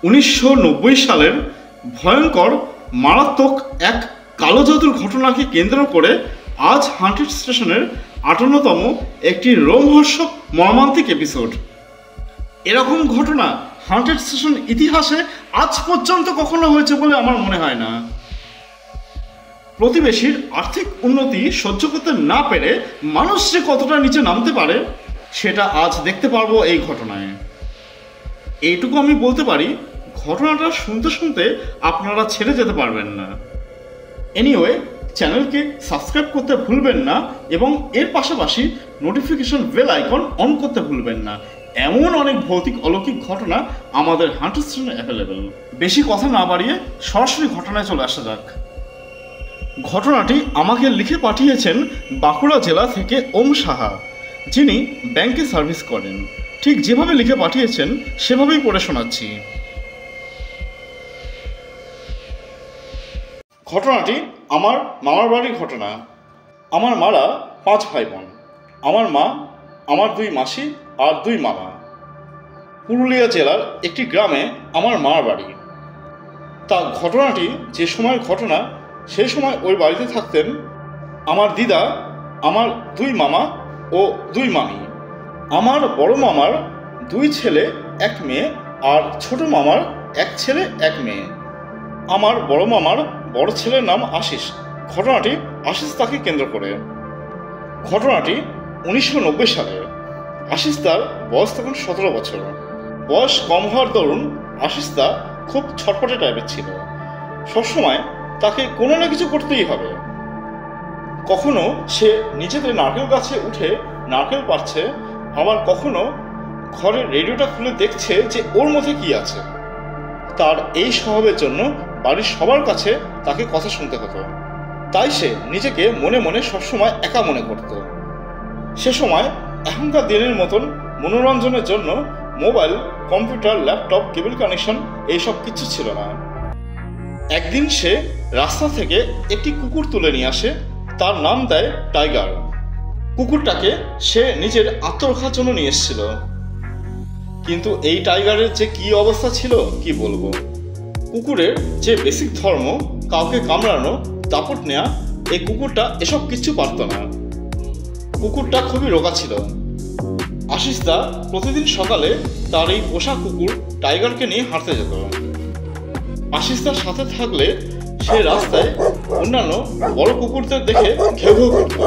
1990 সালের ভয়ঙ্কর মারাত্মক এক কালো জাদুর ঘটনাকে কেন্দ্র করে আজ হান্টেড স্টেশনের 58তম একটি রোমহর্ষক মর্মান্তিক এপিসোড। এরকম ঘটনা হান্টেড স্টেশন ইতিহাসে আজ পর্যন্ত কখনো হয়েছে বলে আমার মনে হয় না। প্রতিবেশীর আর্থিক উন্নতি সহ্য করতে না পেরে মানুষ যে কতটা নিচে নামতে পারে সেটা আজ দেখতে পারবো এই ঘটনায়। এইটুকু আমি বলতে পারি, ঘটনাটা শুনতে শুনতে আপনারা ছেড়ে যেতে পারবেন না। এনিওয়ে, চ্যানেলকে সাবস্ক্রাইব করতে ভুলবেন না এবং এর পাশাপাশি নোটিফিকেশন বেল আইকন অন করতে ভুলবেন না। এমন অনেক ভৌতিক অলৌকিক ঘটনা আমাদের হান্টেড স্টেশনে অ্যাভেলেবেল। বেশি কথা না বাড়িয়ে সরাসরি ঘটনায় চলে আসা যাক। ঘটনাটি আমাকে লিখে পাঠিয়েছেন বাঁকুড়া জেলা থেকে ওম সাহা, যিনি ব্যাংকে সার্ভিস করেন। ঠিক যেভাবে লিখে পাঠিয়েছেন সেভাবেই পড়ে শোনাচ্ছি। ঘটনাটি আমার মামার বাড়ির ঘটনা। আমার মারা 5 ভাই বোন। আমার মা, আমার 2 মাসি আর 2 মামা। পুরুলিয়া জেলার একটি গ্রামে আমার মার বাড়ি। তা ঘটনাটি যে সময়ের ঘটনা, সেই সময় ওই বাড়িতে থাকতেন আমার দিদা, আমার 2 মামা ও 2 মামি। আমার বড় মামার 2 ছেলে 1 মেয়ে আর ছোট মামার 1 ছেলে 1 মেয়ে। আমার বড় মামার বড় ছেলের নাম আশিস। ঘটনাটি আশিস তাকে কেন্দ্র করে। ঘটনাটি 1990 সালের। আশিস তার বয়স তখন 17 বছর। বয়স কম হওয়ার দরুন আশিস তা খুব ছটপটে টাইপের ছিল। সবসময় তাকে কোনো না কিছু করতেই হবে। কখনো সে নিজেদের নারকেল গাছে উঠে নারকেল পাড়ছে, আবার কখনো ঘরের রেডিওটা খুলে দেখছে যে ওর মধ্যে কি আছে। তার এই স্বভাবের জন্য বাড়ির সবার কাছে তাকে কথা শুনতে হতো। তাই সে নিজেকে মনে মনে সবসময় একা মনে করত। সে সময় এখনকার দিনের মতন মনোরঞ্জনের জন্য মোবাইল, কম্পিউটার, ল্যাপটপ, কেবল কানেকশন এইসব কিছু ছিল না। একদিন সে রাস্তা থেকে একটি কুকুর তুলে নিয়ে আসে। তার নাম দেয় টাইগার। কুকুরটাকে সে নিজের আত্মরক্ষার জন্য নিয়ে এসেছিল। কিন্তু এই টাইগারের যে কি অবস্থা ছিল কি বলবো। কুকুরের যে বেসিক ধর্ম, কাউকে কামড়ানো, দাপট নেওয়া, এই কুকুরটা এসব কিচ্ছু পারত না। কুকুরটা খুবই রোগা ছিল। আশিস দা প্রতিদিন সকালে তার এই পোষা কুকুর টাইগারকে নিয়ে হাঁটতে যেত। আশিস দার সাথে থাকলে সে রাস্তায় অন্যান্য বড় কুকুরদের দেখে ঘেউ ঘেউ করত।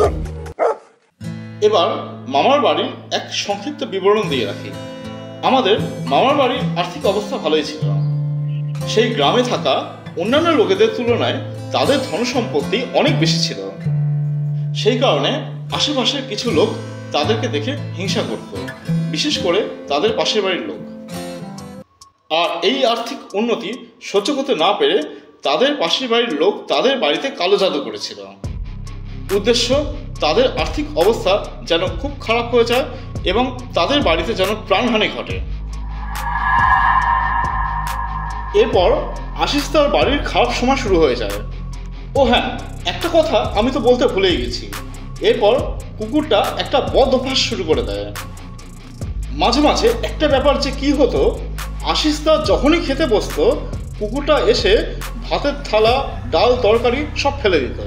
এবার মামার বাড়ির এক সংক্ষিপ্ত বিবরণ দিয়ে রাখি। আমাদের মামার বাড়ির আর্থিক অবস্থা ভালোই ছিল। সেই গ্রামে থাকা অন্যান্য লোকেদের তুলনায় তাদের ধনসম্পত্তি অনেক বেশি ছিল। সেই কারণে আশেপাশের কিছু লোক তাদেরকে দেখে হিংসা করত, বিশেষ করে তাদের পাশের বাড়ির লোক। আর এই আর্থিক উন্নতি সহ্য করতে না পেরে তাদের পাশের বাড়ির লোক তাদের বাড়িতে কালো জাদু করেছিল। উদ্দেশ্য, তাদের আর্থিক অবস্থা যেন খুব খারাপ হয়ে যায় এবং তাদের বাড়িতে যেন প্রাণহানি ঘটে। এরপর আশিস তার বাড়ির খারাপ সময় শুরু হয়ে যায়। ও হ্যাঁ, একটা কথা আমি তো বলতে ভুলেই গেছি। এরপর কুকুরটা একটা বদ অভ্যাস শুরু করে দেয়। মাঝে মাঝে একটা ব্যাপার যে কি হতো, আশিস দা যখনই খেতে বসতো, কুকুরটা এসে ভাতের থালা, ডাল, তরকারি সব ফেলে দিত।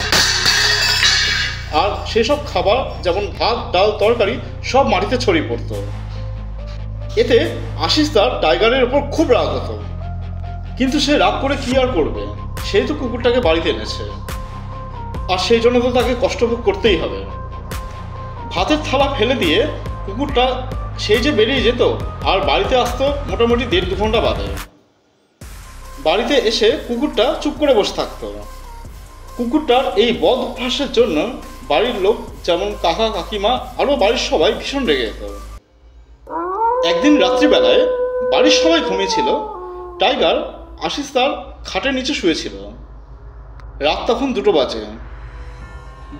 আর সেসব খাবার, যেমন ভাত, ডাল, তরকারি, সব মাটিতে ছড়িয়ে পড়ত। এতে আশিস দার টাইগারের ওপর খুব রাগ হতো। কিন্তু সে রাগ করে কি আর করবে, সেই তো কুকুরটাকে বাড়িতে এনেছে, আর সেই জন্য তো তাকে কষ্ট ভোগ করতেই হবে। ভাতের থালা ফেলে দিয়ে কুকুরটা সেই যে বেরিয়ে যেত, আর বাড়িতে আসতো মোটামুটি 1.5-2 ঘন্টা বাদে। বাড়িতে এসে কুকুরটা চুপ করে বসে থাকতো। কুকুরটার এই বদ অভ্যাসের জন্য বাড়ির লোক, যেমন কাকা, কাকিমা, আরও বাড়ির সবাই ভীষণ রেগে যেত। একদিন রাত্রিবেলায় বাড়ির সবাই ঘুমিয়েছিল। টাইগার আশিস তার খাটের নিচে শুয়েছিল। রাত তখন 2টো বাজে।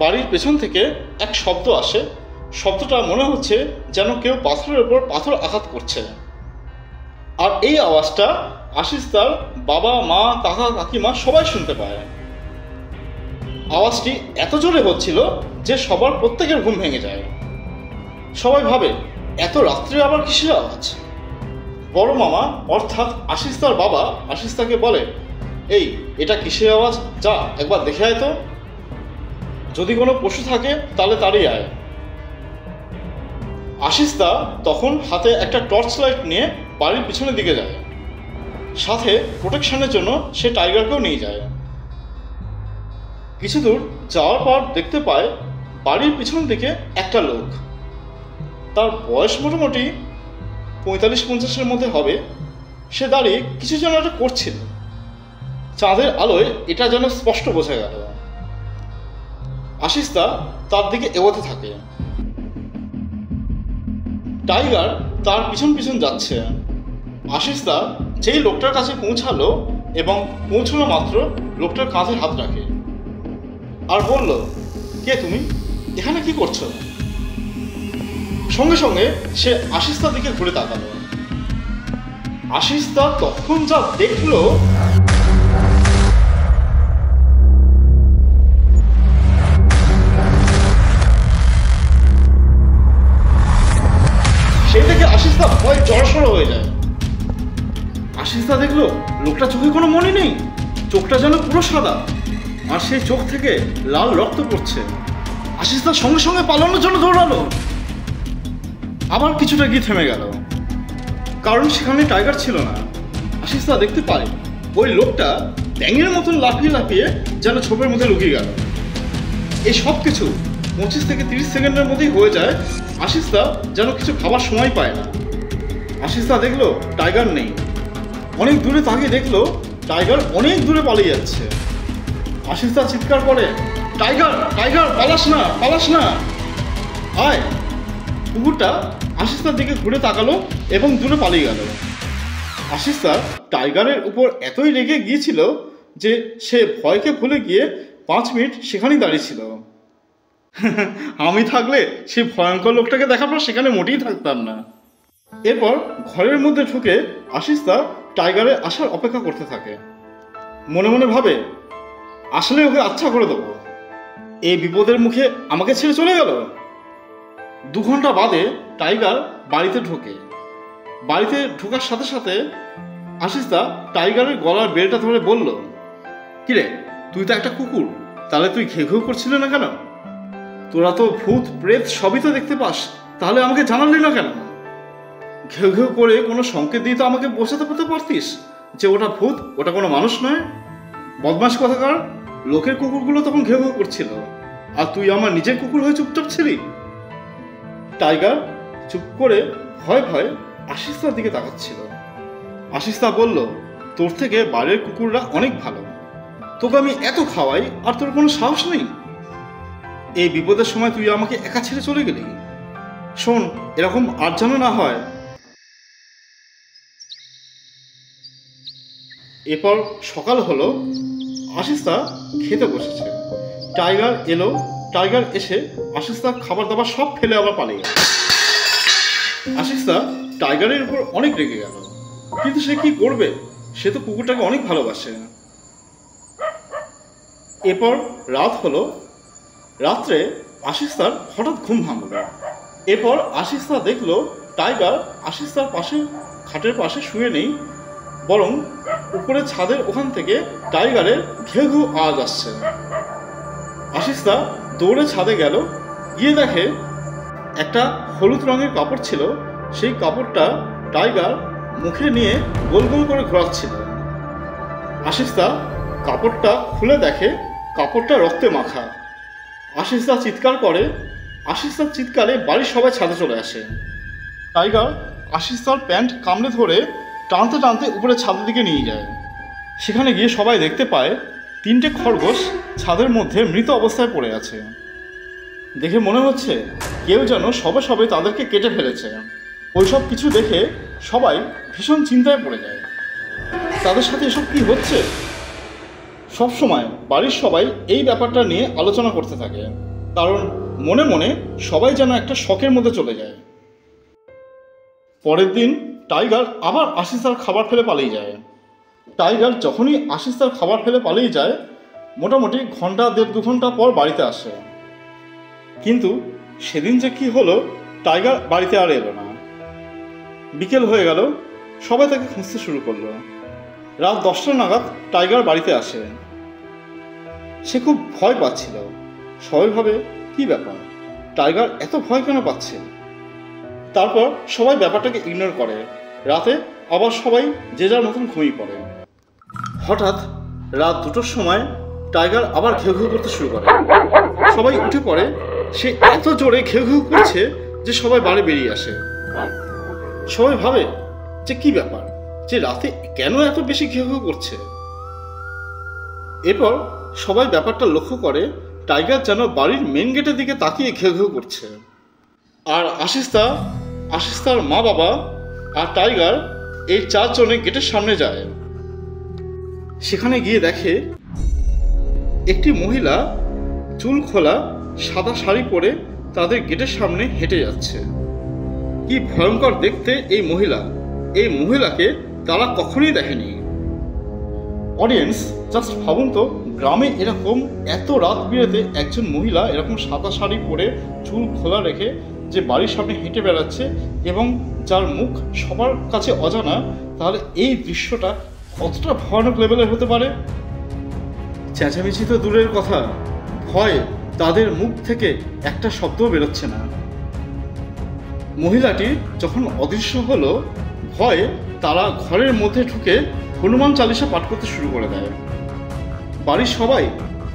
বাড়ির পেছন থেকে এক শব্দ আসে। শব্দটা মনে হচ্ছে যেন কেউ পাথরের ওপর পাথর আঘাত করছে। আর এই আওয়াজটা আশিস তার বাবা, মা, কাকা, কাকিমা সবাই শুনতে পায়। আওয়াজটি এত জোরে হচ্ছিল যে সবার প্রত্যেকের ঘুম ভেঙে যায়। সবাই ভাবে এত রাত্রে আবার কিসের আওয়াজ। বড় মামা অর্থাৎ আশিস তার বাবা আশিস তাকে বলে, এই এটা কিসের আওয়াজ, যা একবার দেখে আয় তো, যদি কোনো পশু থাকে তাহলে তাড়িয়ে আয়। আশিস দা তখন হাতে একটা টর্চ লাইট নিয়ে বাড়ির পিছনের দিকে যায়, সাথে প্রোটেকশনের জন্য সে টাইগারকেও নিয়ে যায়। কিছু দূর যাওয়ার পর দেখতে পায় বাড়ির পিছন দিকে একটা লোক, তার বয়স মোটামুটি 45-50-এর মধ্যে হবে। সে দাঁড়িয়ে কিছু যেন একটা করছিল, চাঁদের আলোয় এটা যেন স্পষ্ট বোঝা গেল। আশিস দা তার দিকে এগোতে থাকে, টাইগার তার পিছন পিছন যাচ্ছে। আশিস দা যেই লোকটার কাছে পৌঁছালো এবং পৌঁছানো মাত্র লোকটার কাঁধে হাত রাখে আর বলল, কে তুমি, এখানে কি করছো? সঙ্গে সঙ্গে সে আশিস দার দিকে ঘুরে তাকালো। আশিস দা তখন যা দেখলো, সেই থেকে আশিস দা ভয় জড়সড় হয়ে যায়। আশিস দা দেখলো লোকটা চোখে কোনো মনি নেই, চোখটা যেন পুরো সাদা, আর সেই চোখ থেকে লাল রক্ত পড়ছে। আশিস দা সঙ্গে সঙ্গে পালানোর জন্য দৌড়ালো, আবার কিছুটা গিয়ে থেমে গেল, কারণ সেখানে টাইগার ছিল না। আশিস দা দেখতে পায় ওই লোকটা ব্যাঙের মতন লাফিয়ে লাফিয়ে যেন ছোপের মধ্যে লুকিয়ে গেল। এই সব কিছু 25 থেকে 30 সেকেন্ডের মধ্যেই হয়ে যায়। আশিস দা যেন কিছু খাবার সময় পায় না। আশিস দা দেখলো টাইগার নেই, অনেক দূরে তাকিয়ে দেখলো টাইগার অনেক দূরে পালিয়ে যাচ্ছে। আশিস দা চিৎকার করে, টাইগার টাইগার, পালাস না পালাস না, আয়। কুকুরটা আশিস দার দিকে ঘুরে তাকালো এবং দূরে পালিয়ে গেল। আশিস দা টাইগারের উপর এতই রেগে গিয়েছিল যে সে ভয়কে ভুলে গিয়ে 5 মিনিট সেখানেই দাঁড়িয়েছিল। আমি থাকলে সেই ভয়ঙ্কর লোকটাকে দেখার পর সেখানে মোটেই থাকতাম না। এরপর ঘরের মধ্যে ঢুকে আশিস দা টাইগারের আসার অপেক্ষা করতে থাকে। মনে মনে ভাবে, আসলে ওকে আচ্ছা করে দেবো, এই বিপদের মুখে আমাকে ছেড়ে চলে গেল। 2 ঘন্টা বাদে টাইগার বাড়িতে ঢোকে। বাড়িতে ঢোকার সাথে সাথে আশিস দা টাইগারের গলার বেলটা ধরে বলল, কিরে তুই তো একটা কুকুর, তাহলে তুই ঘেউ ঘেউ করছিল না কেন? তোরা তো ভূত প্রেত সবই তো দেখতে পাস, তাহলে আমাকে জানালি না কেন? ঘেউ ঘেউ করে কোনো সংকেত দিয়ে তো আমাকে বোঝাতে পেতে পারতিস যে ওটা ভূত, ওটা কোনো মানুষ নয়। বদমাশ কথাকার, লোকের কুকুরগুলো তখন ঘেউ ঘেউ করছিল, আর তুই আমার নিজের কুকুর হয়ে চুপচাপ ছিলি। টাইগার চুপ করে ভয় ভয় আশিস দার দিকে তাকাচ্ছিল। আশিস দা বলল, তোর থেকে বাইরের কুকুররা অনেক ভালো, তোকে আমি এত খাওয়াই আর তোর কোনো সাহস নেই। এই বিপদের সময় তুই আমাকে একা ছেড়ে চলে গেলি। শোন, এরকম আর যেন না হয়। এরপর সকাল হলো, আশিস দা খেতে বসেছে। টাইগার এলো। টাইগার এসে আশিস দা খাবার দাবার সব ফেলে আবার পালিয়ে গেল। আশিস দা টাইগারের উপর অনেক রেগে গেল, কিন্তু সে কি করবে, সে তো কুকুরটাকে অনেক ভালোবাসে। এরপর রাত হলো। রাত্রে আশিস দার হঠাৎ ঘুম ভাঙল। এরপর আশিস দা দেখলো টাইগার আশিস দার পাশে খাটের পাশে শুয়ে নেই, বরং উপরে ছাদের ওখান থেকে টাইগারের ঘেউ ঘেউ আওয়াজ আসছে। আশিস দা দৌড়ে ছাদে গেল, গিয়ে দেখে একটা হলুদ রঙের কাপড় ছিল, সেই কাপড়টা টাইগার মুখে নিয়ে গোল গোল করে ঘোরাচ্ছিল। আশিস দা কাপড়টা খুলে দেখে কাপড়টা রক্তে মাখা। আশিস দা চিৎকার করে। আশিস দার চিৎকারে বাড়ির সবাই ছাদে চলে আসে। টাইগার আশিস দার প্যান্ট কামড়ে ধরে টানতে টানতে উপরে ছাদের দিকে নিয়ে যায়। সেখানে গিয়ে সবাই দেখতে পায় 3টে খরগোশ ছাদের মধ্যে মৃত অবস্থায় পড়ে আছে। দেখে মনে হচ্ছে কেউ যেন সবে সবে তাদেরকে কেটে ফেলেছে। ওইসব কিছু দেখে সবাই ভীষণ চিন্তায় পড়ে যায়, তাদের সাথে এসব কি হচ্ছে। সবসময় বাড়ির সবাই এই ব্যাপারটা নিয়ে আলোচনা করতে থাকে, কারণ মনে মনে সবাই যেন একটা শকের মধ্যে চলে যায়। পরের দিন টাইগার আবার আশিস দার খাবার ফেলে পালিয়ে যায়। টাইগার যখনই আশিস দার খাবার ফেলে পালিয়ে যায়, মোটামুটি 1.5-2 ঘন্টা পর বাড়িতে আসে। কিন্তু সেদিন যে কি হলো, টাইগার বাড়িতে আর এলো না। বিকেল হয়ে গেল, সবাই তাকে খুঁজতে শুরু করলো। রাত 10টা নাগাদ টাইগার বাড়িতে আসে। সে খুব ভয় পাচ্ছিল। সবাই ভাবে কি ব্যাপার, টাইগার এত ভয় কেন পাচ্ছে। তারপর সবাই ব্যাপারটাকে ইগনোর করে। রাতে আবার সবাই যে যার মতন ঘুমিয়ে পড়ে। হঠাৎ রাত 2টোর সময় টাইগার আবার ঘেউ ঘেউ করতে শুরু করে। সবাই উঠে পড়ে। সে এত জোরে ঘেউ ঘেউ করছে যে সবাই বাড়ি বেরিয়ে আসে। সবাই ভাবে যে কি ব্যাপার, যে রাতে কেন এত বেশি ঘেউ ঘেউ করছে। এরপর সবাই ব্যাপারটা লক্ষ্য করে টাইগার যেন বাড়ির মেন গেটের দিকে তাকিয়ে ঘেউ ঘেউ করছে। আর আশিস্তার মা বাবা আর টাইগার এই 4 জনে গেটের সামনে যায়। সেখানে গিয়ে দেখে একটি মহিলা চুল খোলা সাদা শাড়ি পরে তাদের গেটের সামনে হেঁটে যাচ্ছে। কি ভয়ঙ্কর দেখতে এই মহিলাকে তারা কখনোই দেখেনি। অডিয়েন্স জাস্ট ভাবুন তো, গ্রামে এরকম এত রাত বিরেতে একজন মহিলা এরকম সাদা শাড়ি পরে চুল খোলা রেখে যে বাড়ির সামনে হেঁটে বেড়াচ্ছে এবং যার মুখ সবার কাছে অজানা, তাহলে এই দৃশ্যটা কতটা ভয়ানক লেভেলের হতে পারে। চেঁচামেচি তো দূরের কথা, ভয়ে তাদের মুখ থেকে একটা শব্দও বেরোচ্ছে না। মহিলাটি যখন অদৃশ্য হলো, ভয়ে তারা ঘরের মধ্যে ঢুকে হনুমান চালিসা পাঠ করতে শুরু করে দেয়। বাড়ির সবাই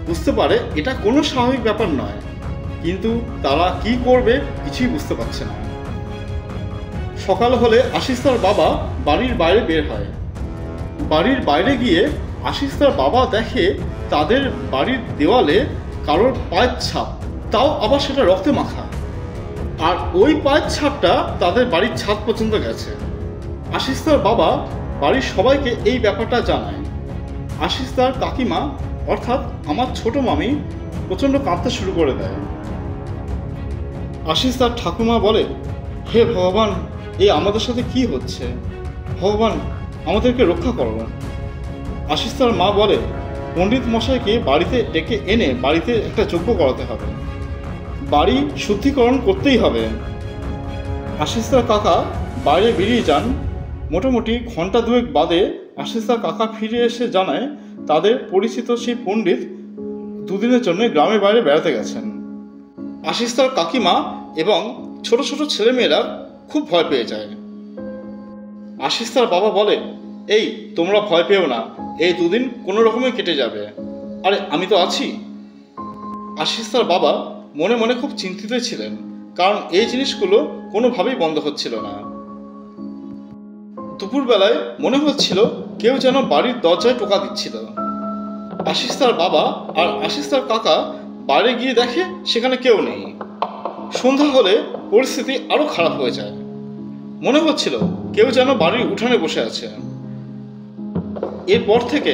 বুঝতে পারে এটা কোনো স্বাভাবিক ব্যাপার নয়, কিন্তু তারা কি করবে কিছুই বুঝতে পারছে না। সকাল হলে আশিস্তার বাবা বাড়ির বাইরে বের হয়। বাড়ির বাইরে গিয়ে আশিস্তার বাবা দেখে তাদের বাড়ির দেওয়ালে কারোর পায়ের ছাপ, তাও আবার সেটা রক্তে মাখা। আর ওই পায়ের ছাপটা তাদের বাড়ির ছাদ পর্যন্ত গেছে। আশিস্তার বাবা বাড়ির সবাইকে এই ব্যাপারটা জানায়। আশিস্তার কাকিমা অর্থাৎ আমার ছোট মামি প্রচণ্ড কাঁদতে শুরু করে দেয়। আশিস্তার ঠাকুমা বলে, হে ভগবান, এই আমাদের সাথে কি হচ্ছে, ভগবান আমাদেরকে রক্ষা করো। আশিস্তার মা বলে, পণ্ডিত মশাইকে বাড়িতে ডেকে এনে বাড়িতে একটা যজ্ঞ করাতে হবে, বাড়ি শুদ্ধিকরণ করতেই হবে। আশিস্তার কাকা বাইরে বেরিয়ে যান। মোটামুটি ঘন্টা 2 বাদে আশিস্তার কাকা ফিরে এসে জানায় তাদের পরিচিত সেই পণ্ডিত 2 দিনের জন্য গ্রামের বাইরে বেড়াতে গেছেন। আশিস্তার কাকিমা এবং ছোট ছোট ছেলেমেয়েরা খুব ভয় পেয়ে যায়। আশিস্তার বাবা বলে, এই তোমরা ভয় পেও না, এই 2 দিন কোনো রকমে কেটে যাবে, আরে আমি তো আছি। আশিস্তার বাবা মনে মনে খুব চিন্তিত ছিলেন, কারণ এই জিনিসগুলো কোনোভাবেই বন্ধ হচ্ছিল না। দুপুরবেলায় মনে হচ্ছিল কেউ যেন বাড়ির দরজায় টোকা দিচ্ছিল। আশিস্তার বাবা আর আশিস্তার কাকা বাইরে গিয়ে দেখে সেখানে কেউ নেই। সন্ধ্যা হলে পরিস্থিতি আরো খারাপ হয়ে যায়। মনে হচ্ছিল কেউ যেন বাড়ির উঠানে বসে আছে। এরপর থেকে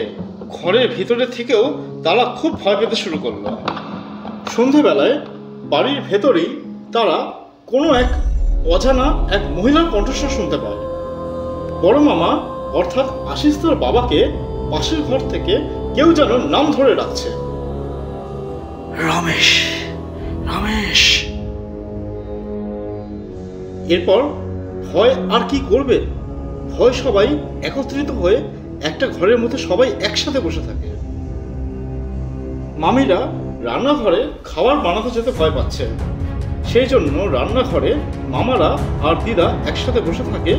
ঘরের ভিতরে থেকেও তারা খুব ভয় পেতে শুরু করলো। সন্ধ্যাবেলায় বাড়ির ভেতরেই তারা কোনো এক অজানা এক মহিলার কণ্ঠস্বর শুনতে পায়। বড় মামা অর্থাৎ আশিস্তার বাবাকে পাশের ঘর থেকে কেউ যেন নাম ধরে ডাকছে, রমেশ, রমেশ। এরপর ভয় আর কি করবে, ভয় সবাই একত্রিত হয়ে একটা ঘরের মধ্যে সবাই একসাথে বসে থাকে। মামিরা রান্নাঘরে খাবার বানাতে যেতে ভয় পাচ্ছে, সেই জন্য রান্নাঘরে মামারা আর দিদা একসাথে বসে থাকে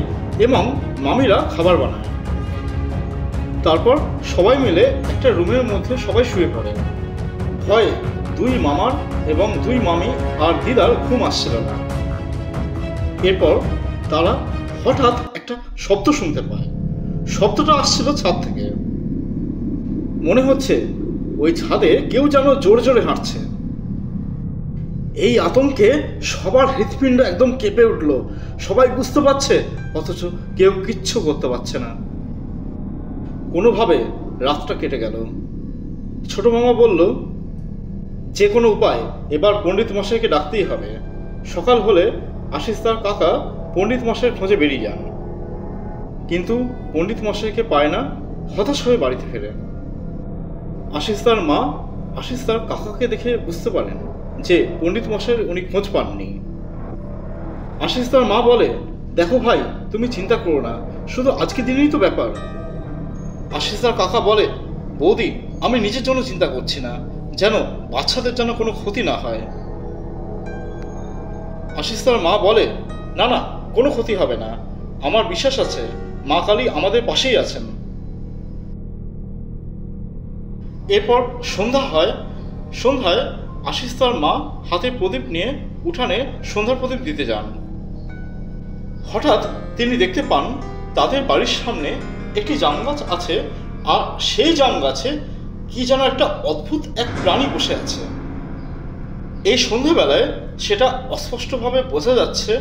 এবং মামিরা খাবার বানায়। তারপর সবাই মিলে একটা রুমের মধ্যে সবাই শুয়ে পড়ে। ভয়ে 2 মামার এবং 2 মামি আর দিদার ঘুম আসছিল না। এরপর তারা হঠাৎ একটা শব্দ শুনতে পায়। শব্দটা আসছিল ছাদ থেকে। মনে হচ্ছে ওই ছাদে কেউ যেন জোরে জোরে হাঁটছে। এই আতঙ্কে সবার হৃৎপিণ্ড একদম কেঁপে উঠল। সবাই বুঝতে পারছে, অথচ কেউ কিচ্ছু করতে পারছে না। কোনোভাবে রাতটা কেটে গেল। ছোট মামা বলল, যে কোনো উপায় এবার পণ্ডিত মশাইকে ডাকতেই হবে। সকাল হলে আশিস্তার কাকা পণ্ডিত মশাইয়ের খোঁজে বেরিয়ে যান, কিন্তু পণ্ডিত মশাইকে পায় না। হতাশ হয়ে বাড়িতে ফেরে। আশিস্তার মা আশিস্তার কাকাকে দেখে বুঝতে পারেন যে পণ্ডিত মশাইয়ের উনি খোঁজ পাননি। আশিস্তার মা বলে, দেখো ভাই, তুমি চিন্তা করো না, শুধু আজকে দিনেই তো ব্যাপার। আশিসদার কাকা বলে, বৌদি আমি নিজের জন্য চিন্তা করছি না, যেন বাচ্চাদের যেন কোনো ক্ষতি না হয়। আশিসদার মা বলে, না না, কোনো ক্ষতি হবে না, আমার বিশ্বাস আছে মা কালী আমাদের পাশেই আছেন। এরপর সন্ধ্যা হয়। সন্ধ্যায় আশিসদার মা হাতে প্রদীপ নিয়ে উঠানে সন্ধ্যার প্রদীপ দিতে যান। হঠাৎ তিনি দেখতে পান তাদের বাড়ির সামনে একটি জাম গাছ আছে, আর সেই জাম গাছে কি যেন একটা অদ্ভুত এক প্রাণী বসে আছে। এই সন্ধ্যাবেলায় সেটা অস্পষ্টভাবে বোঝা যাচ্ছে,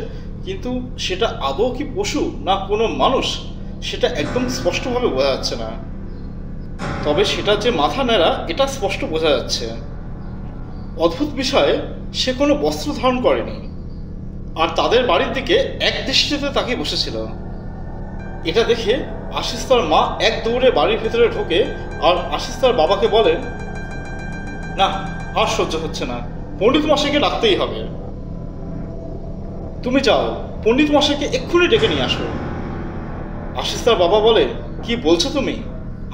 কিন্তু সেটা আদৌ কি পশু না কোনো মানুষ সেটা একদম স্পষ্টভাবে বোঝা যাচ্ছে না। তবে সেটা যে মাথা নেড়া এটা স্পষ্ট বোঝা যাচ্ছে। অদ্ভুত বিষয়ে সে কোনো বস্ত্র ধারণ করেনি, আর তাদের বাড়ির দিকে এক দৃষ্টিতে তাকিয়ে বসেছিল। এটা দেখে আশিসদার মা এক দৌড়ে বাড়ির ভেতরে ঢোকে আর আশিসদার বাবাকে বলেন, না আর সহ্য হচ্ছে না, পণ্ডিত মশাইকে ডাকতেই হবে। তুমি যাও, পণ্ডিত মশাইকে এক্ষুনি ডেকে নিয়ে আসো। আশিসদার বাবা বলে, কি বলছো তুমি?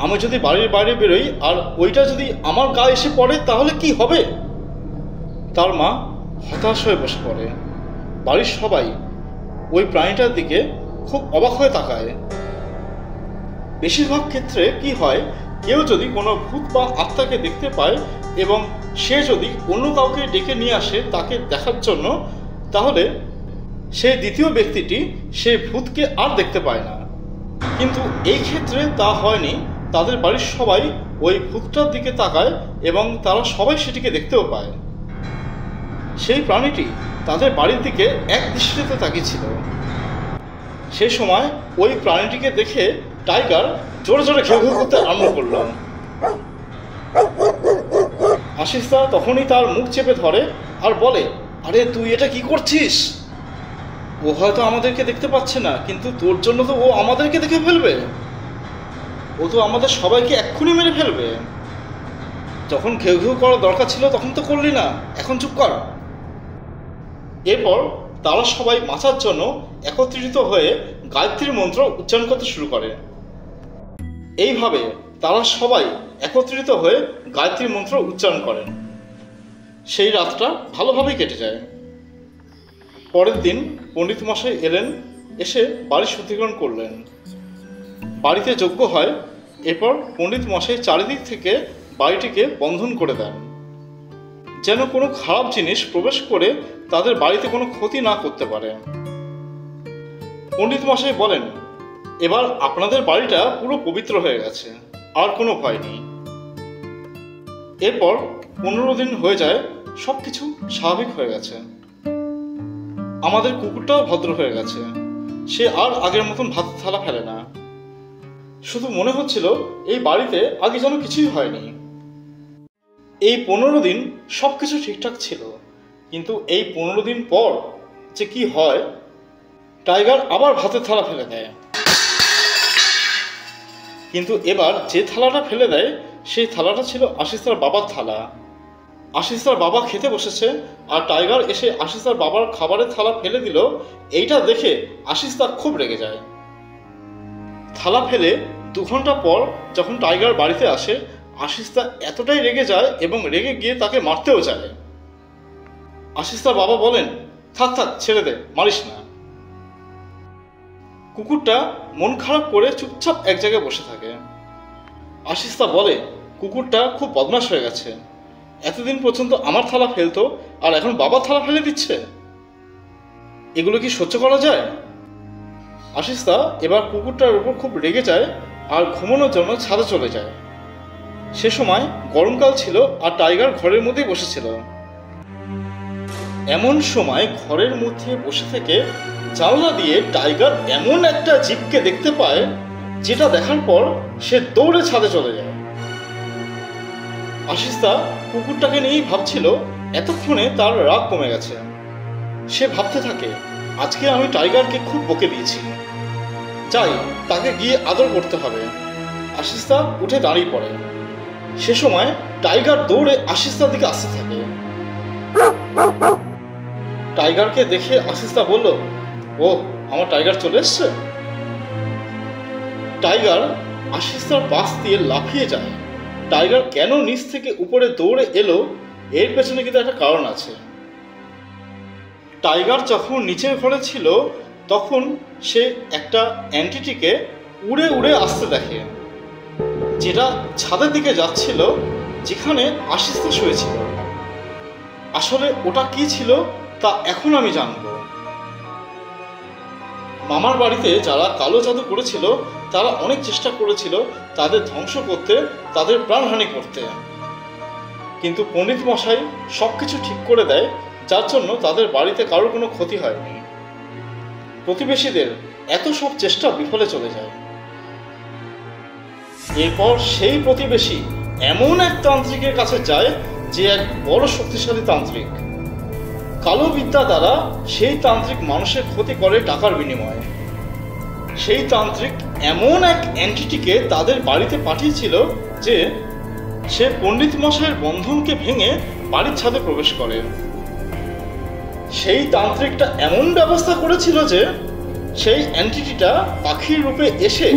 আমি যদি বাড়ির বাইরে বেরোই আর ওইটা যদি আমার গায়ে এসে পড়ে তাহলে কি হবে? তার মা হতাশ হয়ে বসে পড়ে। বাড়ির সবাই ওই প্রাণীটার দিকে খুব অবাক হয়ে তাকায়। বেশিরভাগ ক্ষেত্রে কি হয়, কেউ যদি কোনো ভূত বা আত্মাকে দেখতে পায় এবং সে যদি অন্য কাউকে ডেকে নিয়ে আসে তাকে দেখার জন্য, তাহলে সেই দ্বিতীয় ব্যক্তিটি সেই ভূতকে আর দেখতে পায় না। কিন্তু এই ক্ষেত্রে তা হয়নি। তাদের বাড়ির সবাই ওই ভূতটার দিকে তাকায় এবং তারা সবাই সেটিকে দেখতেও পায়। সেই প্রাণীটি তাদের বাড়ির দিকে এক দৃষ্টিতে তাকিয়েছিল। সেই সময় ওই প্রাণীটিকে দেখে টাইগার জোরে জোরে ঘেউ ঘেউ করতে আরম্ভ করল। আশিসদা তখনই তার মুখ চেপে ধরে আর বলে, আরে তুই এটা কি করছিস? ও হয়তো আমাদেরকে দেখতে পাচ্ছে না, কিন্তু তোর জন্য তো ও আমাদেরকে দেখে ফেলবে। ও তো আমাদের সবাইকে এক্ষুনি মেরে ফেলবে। যখন ঘেউ ঘেউ করার দরকার ছিল তখন তো করলি না, এখন চুপ কর। এরপর তারা সবাই বাঁচার জন্য একত্রিত হয়ে গায়ত্রীর মন্ত্র উচ্চারণ করতে শুরু করে। এইভাবে তারা সবাই একত্রিত হয়ে গায়ত্রীর মন্ত্র উচ্চারণ করেন। সেই রাতটা ভালোভাবেই কেটে যায়। পরের দিন পণ্ডিত মশাই এলেন, এসে বাড়ি শুদ্ধিকরণ করলেন। বাড়িতে যজ্ঞ হয়। এরপর পণ্ডিত মশাই চারিদিক থেকে বাড়িটিকে বন্ধন করে দেন, যেন কোনো খারাপ জিনিস প্রবেশ করে তাদের বাড়িতে কোনো ক্ষতি না করতে পারে। পণ্ডিত মশাই বলেন, এবার আপনাদের বাড়িটা পুরো পবিত্র হয়ে গেছে, আর কোনো ভয় নেই। এরপর 15 দিন হয়ে যায়, সব কিছু স্বাভাবিক হয়ে গেছে। আমাদের কুকুরটাও ভদ্র হয়ে গেছে, সে আর আগের মতন ভাত থালা ফেলে না। শুধু মনে হচ্ছিল এই বাড়িতে আগে যেন কিছুই হয়নি। এই 15 দিন সব কিছু ঠিকঠাক ছিল, কিন্তু এই 15 দিন পর যে কি হয়, টাইগার আবার ভাতের থালা ফেলে দেয়। কিন্তু এবার যে থালাটা ফেলে দেয় সেই থালাটা ছিল আশিসদার বাবার থালা। আশিসদার বাবা খেতে বসেছে আর টাইগার এসে আশিসদার বাবার খাবারের থালা ফেলে দিল। এইটা দেখে আশিসদা খুব রেগে যায়। থালা ফেলে 2 ঘন্টা পর যখন টাইগার বাড়িতে আসে, আশিসদা এতটাই রেগে যায় এবং রেগে গিয়ে তাকে মারতেও যায়। আশিসদার বাবা বলেন, থাক থাক, ছেড়ে দে, মারিস না। কুকুরটা মন খারাপ করে চুপচাপ এক জায়গায় বসে থাকে। আশিসদা বলে, কুকুরটা খুব বদমাশ হয়ে গেছে, এতদিন পর্যন্ত আমার থালা ফেলতো আর এখন বাবার থালা ফেলে দিচ্ছে, এগুলো কি সহ্য করা যায়? আশিসদা এবার কুকুরটার উপর খুব রেগে যায় আর ঘুমানোর জন্য ছাদে চলে যায়। সে সময় গরমকাল ছিল আর টাইগার ঘরের মধ্যেই বসেছিল। এমন সময় ঘরের মধ্যে বসে থেকে জানলা দিয়ে টাইগার এমন একটা জীবকে দেখতে পায়, যেটা দেখার পর সে দৌড়ে ছাদে চলে যায়। আশিসদা কুকুরটাকে নিয়েই ভাবছিল এতক্ষণে তার রাগ কমে গেছে। সে ভাবতে থাকে, আজকে আমি টাইগারকে খুব বকে দিয়েছি, যাই তাকে গিয়ে আদর করতে হবে। আশিসদা উঠে দাঁড়িয়ে পড়ে। সে সময় টাইগার দৌড়ে আশিসদার দিকে আসতে থাকে। টাইগারকে দেখে আশিসদা বলল, ও আমার টাইগার চলে এসছে। টাইগার আশিস্তার পাশ দিয়ে লাফিয়ে যায়। টাইগার কেন নিচ থেকে উপরে দৌড়ে এলো এর পেছনে কিন্তু একটা কারণ আছে। টাইগার যখন নিচের ঘরে ছিল তখন সে একটা এন্টিটিকে উড়ে উড়ে আসতে দেখে, যেটা ছাদের দিকে যাচ্ছিল যেখানে আশিস্তা শুয়েছিল। আসলে ওটা কি ছিল তা এখন আমি জানব। মামার বাড়িতে যারা কালো জাদু করেছিল তারা অনেক চেষ্টা করেছিল তাদের ধ্বংস করতে, তাদের প্রাণহানি করতে, কিন্তু পণ্ডিত মশাই সব কিছু ঠিক করে দেয়, যার জন্য তাদের বাড়িতে কারোর কোনো ক্ষতি হয়নি। প্রতিবেশীদের এত সব চেষ্টা বিফলে চলে যায়। এরপর সেই প্রতিবেশী এমন এক তান্ত্রিকের কাছে যায় যে এক বড় শক্তিশালী তান্ত্রিক। কালো বিদ্যা দ্বারা সেই তান্ত্রিক মানুষের ক্ষতি করে টাকার বিনিময়ে। সেই তান্ত্রিক এমন এক এন্টিটিকে তাদের বাড়িতে পাঠিয়েছিল যে সে পণ্ডিত মশাইয়ের বন্ধনকে ভেঙে বাড়ির ছাদে প্রবেশ করে। সেই তান্ত্রিকটা এমন ব্যবস্থা করেছিল যে সেই এন্টিটিটা পাখির রূপে এসে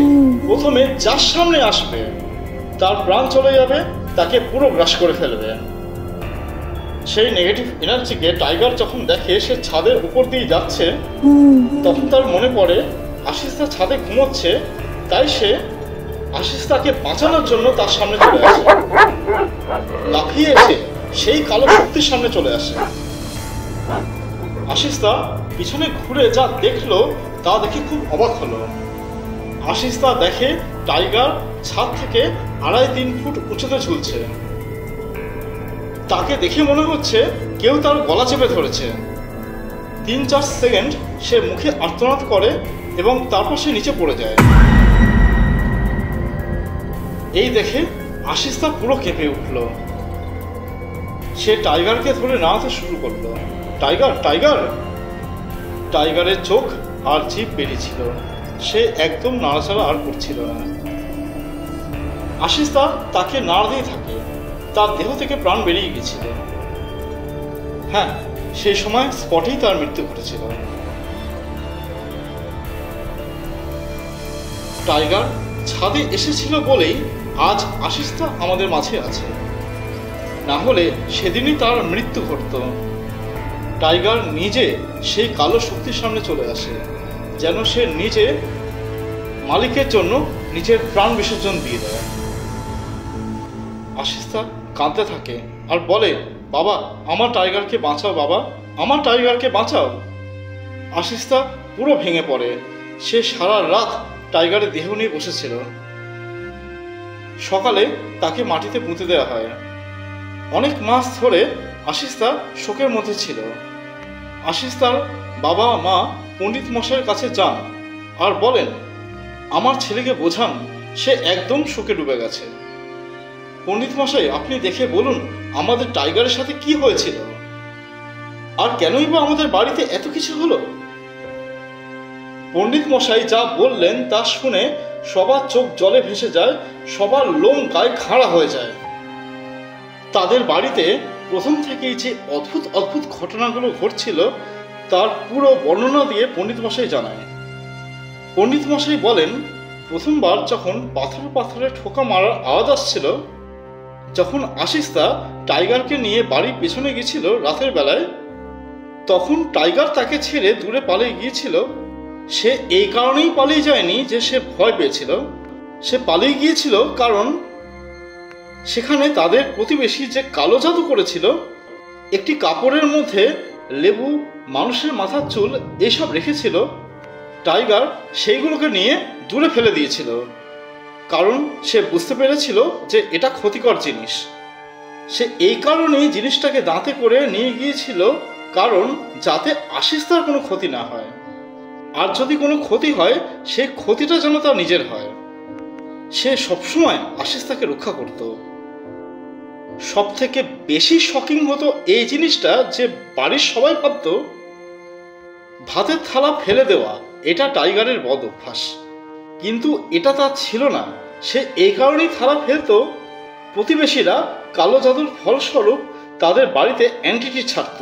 প্রথমে যার সামনে আসবে তার প্রাণ চলে যাবে, তাকে পুরো গ্রাস করে ফেলবে। সেই নেগেটিভ এনার্জিকে টাইগার যখন দেখে সে ছাদের উপর দিয়ে যাচ্ছে, তখন তার মনে পড়ে আশিস্তা ছাদে ঘুমোচ্ছে, তাই সে আশিস্তাকে বাঁচানোর জন্য তার সামনে চলে আসে। লাফিয়ে এসে সেই কালো শক্তির সামনে চলে আসে। আশিস্তা পিছনে ঘুরে যা দেখলো তা দেখে খুব অবাক হলো। আশিস্তা দেখে টাইগার ছাদ থেকে 2.5-3 ফুট উঁচুতে ঝুলছে। তাকে দেখে মনে হচ্ছে কেউ তার গলা চেপে ধরেছে। 3-4 সেকেন্ড সে মুখে আর্তনাদ করে এবং তারপর সে নিচে পড়ে যায়। এই দেখে আশিস্তা পুরো কেঁপে উঠল। সে টাইগারকে ধরে নাড়াতে শুরু করলো। Tiger, tiger! টাইগারের চোখ আর জিভ বেরিয়েছিল, সে একদম নাড়াচাড়া আর করছিল না। আশিস্তা তাকে নাড়া দিয়ে থাকে, তার দেহ থেকে প্রাণ বেরিয়ে গেছিল। হ্যাঁ, সেই সময় স্পটেই তার মৃত্যু ঘটেছিল। টাইগার ছাদে এসেছিল বলেই আজ আশিস্তা আমাদের মাঝে আছে, না হলে সেদিনই তার মৃত্যু ঘটত। টাইগার নিজে সেই কালো শক্তির সামনে চলে আসে, যেন সে নিজে মালিকের জন্য নিজের প্রাণ বিসর্জন দিয়ে দেয়। আশিস্তা কাঁদতে থাকে আর বলে, বাবা, আমার টাইগারকে বাঁচাও, বাবা, আমার টাইগারকে বাঁচাও। আশিস্তা পুরো ভেঙে পড়ে। সে সারা রাত টাইগারের দেহ নিয়ে বসেছিল। সকালে তাকে মাটিতে পুঁতে দেওয়া হয়। অনেক মাস ধরে আশিস্তা শোকের মধ্যে ছিল। আশিস্তার বাবা মা পণ্ডিত মশাইয়ের কাছে যান আর বলেন, আমার ছেলেকে বোঝান, সে একদম শোকে ডুবে গেছে। পণ্ডিত মশাই, আপনি দেখে বলুন আমাদের টাইগারের সাথে কি হয়েছিল, আর কেনই বা আমাদের বাড়িতে এত কিছু হলো। পণ্ডিত মশাই যা বললেন তা শুনে সবার চোখ জলে ভেসে যায়, সবার লোম গায়ে খাড়া হয়ে যায়। তাদের বাড়িতে প্রথম থেকেই যে অদ্ভুত অদ্ভুত ঘটনাগুলো ঘটছিল তার পুরো বর্ণনা দিয়ে পণ্ডিত মশাই জানায়। পণ্ডিত মশাই বলেন, প্রথমবার যখন পাথর পাথরে ঠোকা মারার আওয়াজ আসছিল, যখন আশিস্তা টাইগারকে নিয়ে বাড়ির পেছনে গিয়েছিল রাতের বেলায়, তখন টাইগার তাকে ছেড়ে দূরে পালিয়ে গিয়েছিল। সে এই কারণেই পালিয়ে যায়নি যে সে ভয় পেয়েছিল, সে পালিয়ে গিয়েছিল কারণ সেখানে তাদের প্রতিবেশী যে কালো জাদু করেছিল, একটি কাপড়ের মধ্যে লেবু, মানুষের মাথার চুল এইসব রেখেছিল। টাইগার সেইগুলোকে নিয়ে দূরে ফেলে দিয়েছিল, কারণ সে বুঝতে পেরেছিল যে এটা ক্ষতিকর জিনিস। সে এই কারণেই জিনিসটাকে দাঁতে করে নিয়ে গিয়েছিল, কারণ যাতে আশিস্তার কোনো ক্ষতি না হয়, আর যদি কোনো ক্ষতি হয় সেই ক্ষতিটা যেন তার নিজের হয়। সে সবসময় আশিস্তাকে রক্ষা করত। সব থেকে বেশি শকিং হতো এই জিনিসটা যে বাড়ির সবাই ভাবত ভাতের থালা ফেলে দেওয়া এটা টাইগারের বদ অভ্যাস, কিন্তু এটা তার ছিল না। সে এই কারণেই থালা ফেলত, প্রতিবেশীরা কালো জাদুর ফলস্বরূপ তাদের বাড়িতে এন্টিটি ছাড়ত।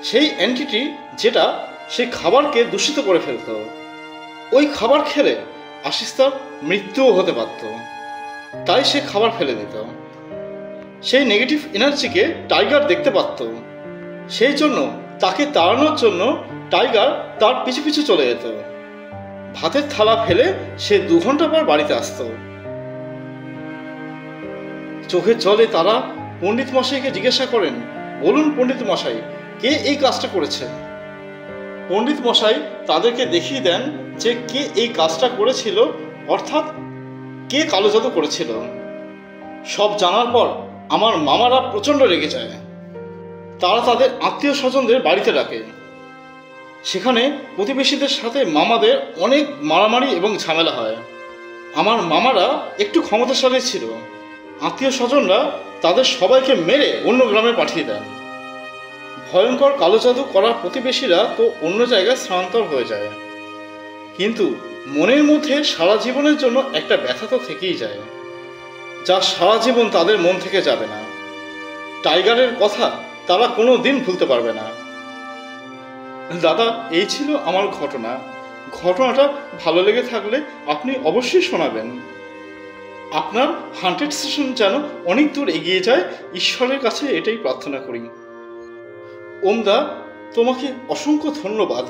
সেই এন্টিটি যেটা সেই খাবারকে দূষিত করে ফেলত। ওই খাবার খেলে আশিস তার মৃত্যুও হতে পারত। তাই সে খাবার ফেলে দিত। সেই নেগেটিভ এনার্জিকে টাইগার দেখতে পারত। সেই জন্য তাকে তাড়ানোর জন্য টাইগার তার পিছু পিছু চলে যেত। ভাতের থালা ফেলে সে 2 ঘন্টা পর বাড়িতে আসত। চোখের জলে তারা পণ্ডিত মশাইকে জিজ্ঞাসা করেন, বলুন পণ্ডিত মশাই, কে এই কাজটা করেছে? পণ্ডিত মশাই তাদেরকে দেখিয়ে দেন যে কে এই কাজটা করেছিল, অর্থাৎ কে কালো জাদু করেছিল। সব জানার পর আমার মামারা প্রচণ্ড রেগে যায়। তারা তাদের আত্মীয় স্বজনদের বাড়িতে ডাকে। সেখানে প্রতিবেশীদের সাথে মামাদের অনেক মারামারি এবং ঝামেলা হয়। আমার মামারা একটু ক্ষমতাশালী ছিল। আত্মীয় স্বজনরা তাদের সবাইকে মেরে অন্য গ্রামে পাঠিয়ে দেন। ভয়ঙ্কর কালো জাদু করার প্রতিবেশীরা তো অন্য জায়গায় স্থানান্তর হয়ে যায়, কিন্তু মনের মধ্যে সারা জীবনের জন্য একটা ব্যথা তো থেকেই যায়, যা সারা জীবন তাদের মন থেকে যাবে না। টাইগারের কথা তারা কোনো দিন ভুলতে পারবে না। দাদা, এই ছিল আমার ঘটনা। ঘটনাটা ভালো লেগে থাকলে আপনি অবশ্যই শোনাবেন। আপনার 100 সেশন যেন অনেক দূর এগিয়ে যায়, ঈশ্বরের কাছে এটাই প্রার্থনা করি। ওমদা, তোমাকে অসংখ্য ধন্যবাদ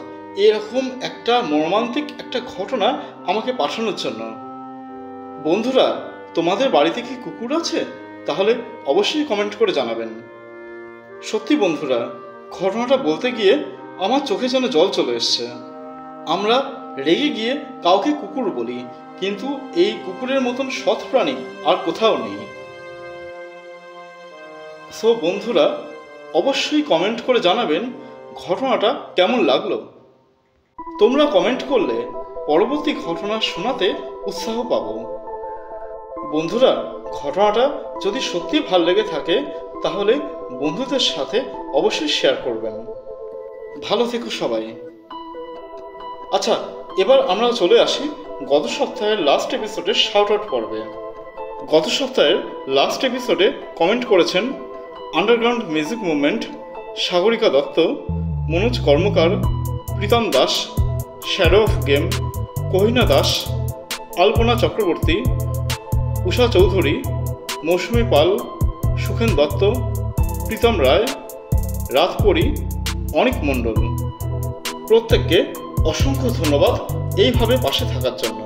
এরকম একটা মর্মান্তিক একটা ঘটনা আমাকে পাঠানোর জন্য। বন্ধুরা, তোমাদের বাড়িতে কি কুকুর আছে? তাহলে অবশ্যই কমেন্ট করে জানাবেন। সত্যি বন্ধুরা, ঘটনাটা বলতে গিয়ে আমার চোখে যেন জল চলে এসছে। আমরা রেগে গিয়ে কাউকে কুকুর বলি, কিন্তু এই কুকুরের মতন সৎ প্রাণী আর কোথাও নেই। সো বন্ধুরা, অবশ্যই কমেন্ট করে জানাবেন ঘটনাটা কেমন লাগলো। তোমরা কমেন্ট করলে পরবর্তী ঘটনা শোনাতে উৎসাহ পাব। বন্ধুরা, ঘটনাটা যদি সত্যি ভালো লেগে থাকে তাহলে বন্ধুদের সাথে অবশ্যই শেয়ার করবেন। ভালো থেকো সবাই। আচ্ছা, এবার আমরা চলে আসি গত সপ্তাহের লাস্ট এপিসোডের শাউট আউট পর্বে। গত সপ্তাহের লাস্ট এপিসোডে কমেন্ট করেছেন underground music movement, Sagarika Dutta, Manoj Karmakar, Pritam Das, shadow of game, Kohina Das, Alpana Chakraborty, Usha Chowdhury, Mousumi Pal, Sukhen Dutta, Pritam Roy, Raatpori, Anik Mondal. প্রত্যেককে অসংখ্য ধন্যবাদ এইভাবে পাশে থাকার জন্য।